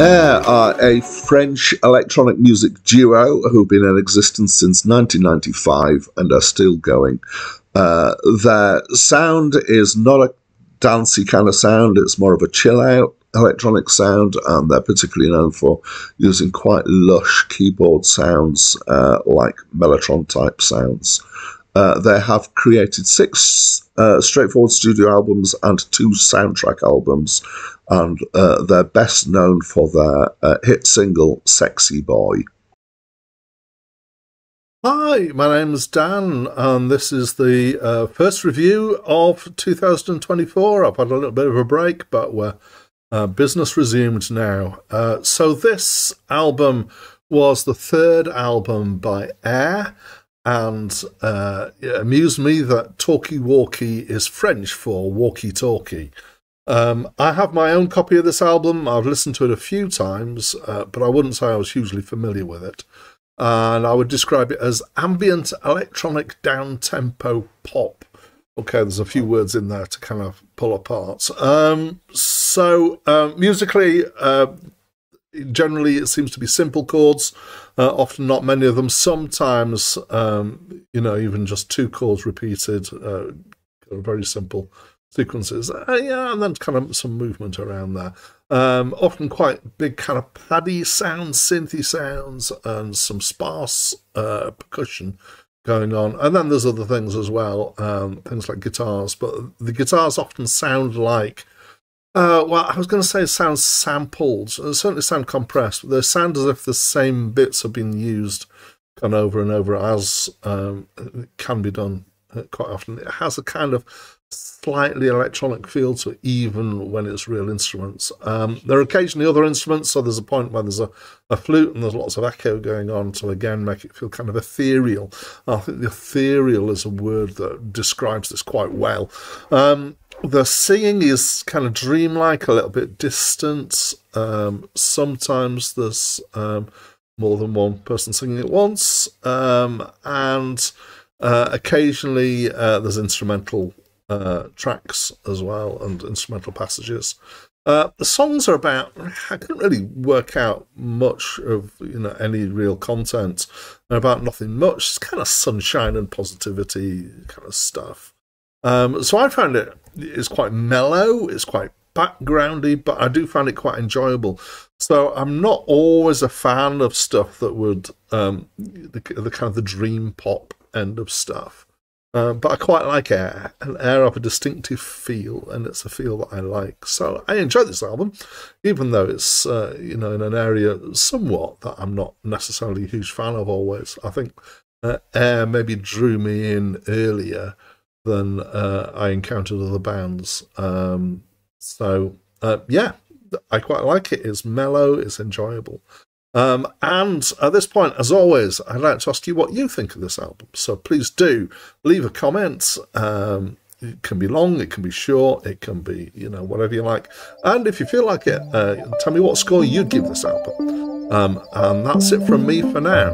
Air are a French electronic music duo who've been in existence since 1995 and are still going. Their sound is not a dancey kind of sound, it's more of a chill-out electronic sound, and they're particularly known for using quite lush keyboard sounds like Mellotron-type sounds. They have created 6 straightforward studio albums and 2 soundtrack albums, and they're best known for their hit single, Sexy Boy. Hi, my name's Dan, and this is the first review of 2024. I've had a little bit of a break, but we're business resumed now. So this album was the 3rd album by Air, and it amused me that Talkie Walkie is French for walkie-talkie. I have my own copy of this album. I've listened to it a few times, but I wouldn't say I was hugely familiar with it. And I would describe it as ambient electronic down-tempo pop. Okay, there's a few words in there to kind of pull apart. Musically, generally it seems to be simple chords, often not many of them. Sometimes, even just 2 chords repeated, very simple sequences. And then kind of some movement around there. Often quite big kind of paddy sounds, synthy sounds, and some sparse percussion going on. And then there's other things as well, things like guitars. But the guitars often sound like, I was going to say sound sampled. They certainly sound compressed, but they sound as if the same bits have been used kind of over and over, as it can be done quite often. It has a kind of slightly electronic feel to it, even when it's real instruments. There are occasionally other instruments, so there's a point where there's a flute and there's lots of echo going on to, again, make it feel kind of ethereal. I think the ethereal is a word that describes this quite well. The singing is kind of dreamlike, a little bit distant. Sometimes there's more than one person singing at once, and occasionally there's instrumental tracks as well, and instrumental passages. The songs are about, I couldn't really work out much of any real content. They're about nothing much. It's kind of sunshine and positivity kind of stuff. So I found it's quite mellow, it's quite backgroundy, but I do find it quite enjoyable. So I'm not always a fan of stuff that would the kind of the dream pop end of stuff. But I quite like Air, and Air have a distinctive feel, and it's a feel that I like. So I enjoy this album, even though it's in an area somewhat that I'm not necessarily a huge fan of always. I think Air maybe drew me in earlier than I encountered other bands. Yeah, I quite like it. It's mellow, it's enjoyable. And at this point, as always, I'd like to ask you what you think of this album. So please do leave a comment. It can be long, it can be short, it can be, whatever you like. And if you feel like it, tell me what score you'd give this album. And that's it from me for now.